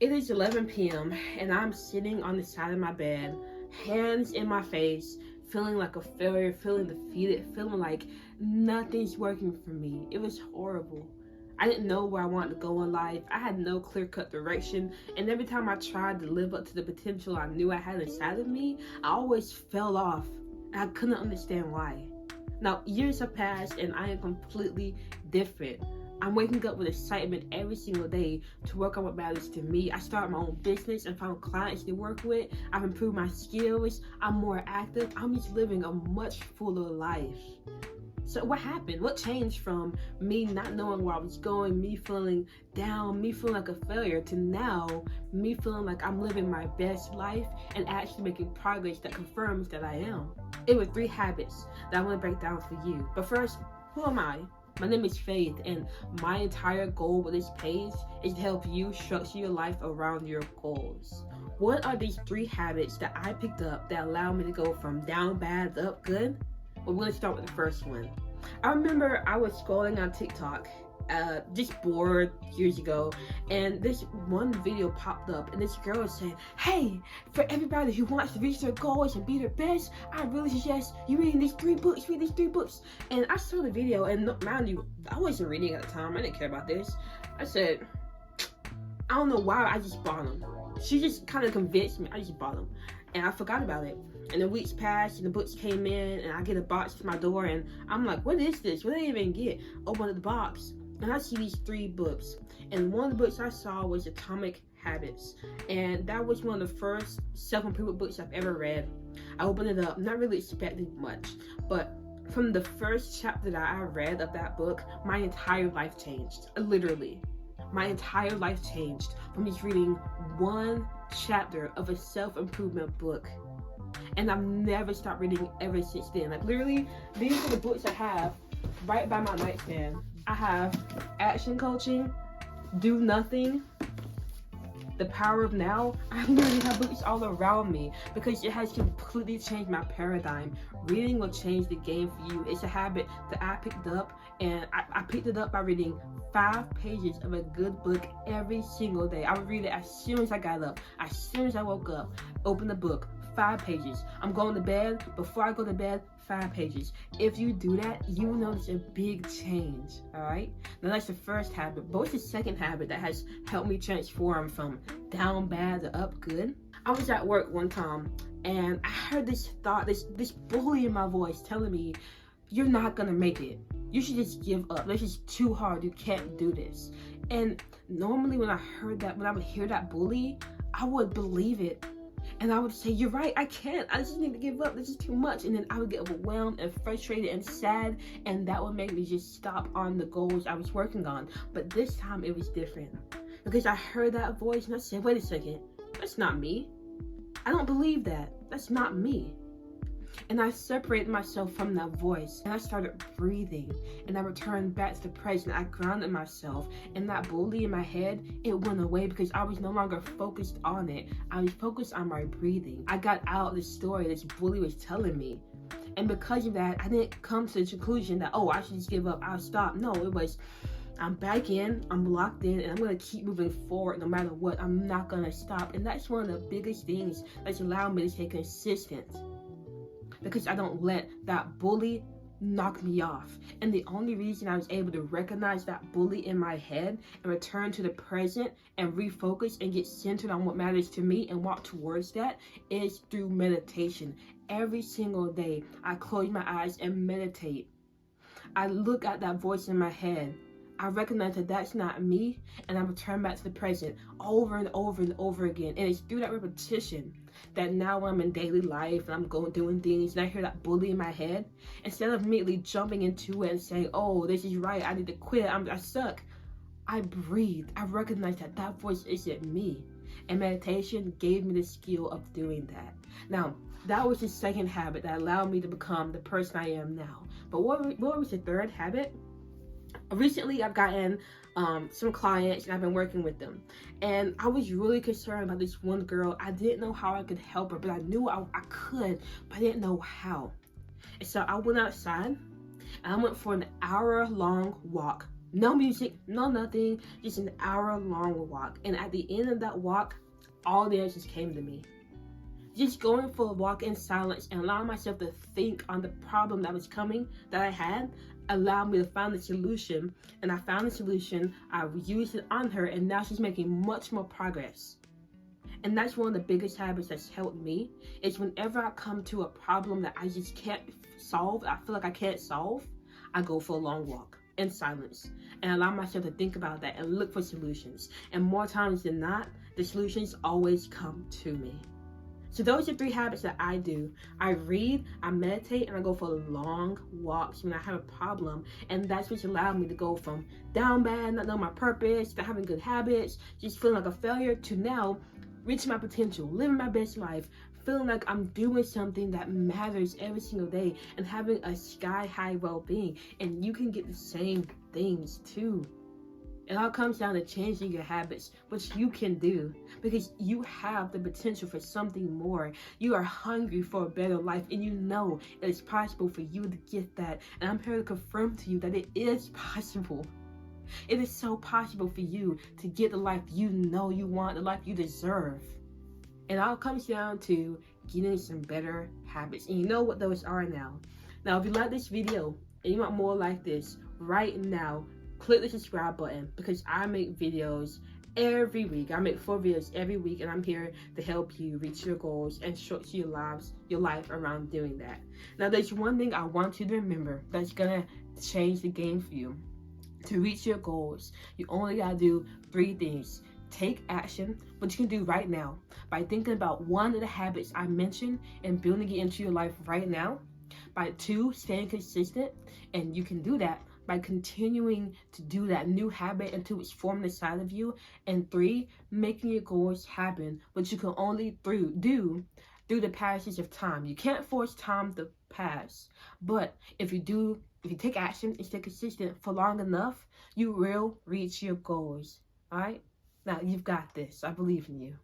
It is 11 p.m. and I'm sitting on the side of my bed, hands in my face, feeling like a failure, feeling defeated, feeling like nothing's working for me. It was horrible. I didn't know where I wanted to go in life. I had no clear-cut direction, and every time I tried to live up to the potential I knew I had inside of me, I always fell off, and I couldn't understand why. Now, years have passed, and I am completely different. I'm waking up with excitement every single day to work on what matters to me. I started my own business and found clients to work with. I've improved my skills. I'm more active. I'm just living a much fuller life. So what happened? What changed from me not knowing where I was going, me feeling down, me feeling like a failure, to now me feeling like I'm living my best life and actually making progress that confirms that I am? It were 3 habits that I want to break down for you. But first, who am I? My name is Faith, and my entire goal with this page is to help you structure your life around your goals. What are these 3 habits that I picked up that allow me to go from down bad to up good? Well, we're gonna start with the first one. I remember I was scrolling on TikTok, just bored years ago, and this one video popped up, and this girl was saying, "Hey, for everybody who wants to reach their goals and be their best, I really suggest you reading these 3 books, read these 3 books." And I saw the video, and mind you, I wasn't reading at the time, I didn't care about this. I said, I don't know why, I just bought them. She just kind of convinced me, I just bought them. And I forgot about it. And the weeks passed, and the books came in, and I get a box to my door, and I'm like, what is this? What did I even get? Open the box, and I see these 3 books. And one of the books I saw was Atomic Habits. And that was one of the first self-improvement books I've ever read. I opened it up, not really expecting much, but from the first chapter that I read of that book, my entire life changed, literally. My entire life changed from just reading one chapter of a self-improvement book. And I've never stopped reading ever since then. Like, literally, these are the books I have right by my nightstand. I have Action Coaching, Do Nothing, The Power of Now. I literally have books all around me because it has completely changed my paradigm. Reading will change the game for you. It's a habit that I picked up, and I picked it up by reading 5 pages of a good book every single day. I would read it as soon as I got up, as soon as I woke up, open the book, 5 pages. I'm going to bed, before I go to bed, 5 pages. If you do that, you will notice a big change, all right? Now that's the first habit, but what's the second habit that has helped me transform from down bad to up good? I was at work one time, and I heard this thought, this bully in my voice telling me, you're not gonna make it. You should just give up. This is too hard. You can't do this. And normally when I would hear that bully, I would believe it. And I would say, you're right, I can't. I just need to give up. This is too much. And then I would get overwhelmed and frustrated and sad. And that would make me just stop on the goals I was working on. But this time it was different. Because I heard that voice and I said, wait a second. That's not me. I don't believe that. That's not me. And I separated myself from that voice, and I started breathing, and I returned back to the present. I grounded myself, and that bully in my head, it went away because I was no longer focused on it. I was focused on my breathing. I got out of the story this bully was telling me, and because of that, I didn't come to the conclusion that, oh, I should just give up, I'll stop. No, it was, I'm back in, I'm locked in, and I'm gonna keep moving forward no matter what. I'm not gonna stop. And that's one of the biggest things that's allowed me to stay consistent, because I don't let that bully knock me off. And the only reason I was able to recognize that bully in my head and return to the present and refocus and get centered on what matters to me and walk towards that is through meditation. Every single day, I close my eyes and meditate. I look at that voice in my head. I recognize that that's not me, and I return back to the present over and over and over again. And it's through that repetition that now when I'm in daily life and I'm doing things and I hear that bully in my head, instead of immediately jumping into it and saying, oh, this is right, I need to quit, I suck, I breathe. I recognize that that voice isn't me. And meditation gave me the skill of doing that. Now, that was the second habit that allowed me to become the person I am now. But what was the third habit? Recently, I've gotten some clients and I've been working with them. And I was really concerned about this one girl. I didn't know how I could help her, but I knew I could, but I didn't know how. And so I went outside and I went for an hour-long walk No music, no nothing, just an hour-long walk. And at the end of that walk, all the answers came to me. Just going for a walk in silence and allowing myself to think on the problem that was coming, that I had, allowed me to find the solution. And I found the solution, I used it on her, and now she's making much more progress. And that's one of the biggest habits that's helped me, is whenever I come to a problem that I just can't solve, I feel like I can't solve, I go for a long walk in silence and allow myself to think about that and look for solutions. And more times than not, the solutions always come to me. So those are 3 habits that I do. I read, I meditate, and I go for long walks when I have a problem. And that's what's allowed me to go from down bad, not knowing my purpose, to having good habits, just feeling like a failure, to now reaching my potential, living my best life, feeling like I'm doing something that matters every single day, and having a sky-high well-being. And you can get the same things too. It all comes down to changing your habits, which you can do, because you have the potential for something more. You are hungry for a better life, and you know it is possible for you to get that. And I'm here to confirm to you that it is possible. It is so possible for you to get the life you know you want, the life you deserve. It all comes down to getting some better habits. And you know what those are now. Now, if you like this video and you want more like this right now, click the subscribe button, because I make videos every week. I make 4 videos every week, and I'm here to help you reach your goals and structure your life around doing that. Now, there's one thing I want you to remember that's gonna change the game for you. To reach your goals, you only gotta do 3 things. Take action, what you can do right now, by thinking about one of the habits I mentioned and building it into your life right now. By 2, staying consistent, and you can do that by continuing to do that new habit until it's formed inside of you. And 3, making your goals happen, which you can only do through the passage of time. You can't force time to pass, but if you take action and stay consistent for long enough, you will reach your goals. All right? Now, you've got this. I believe in you.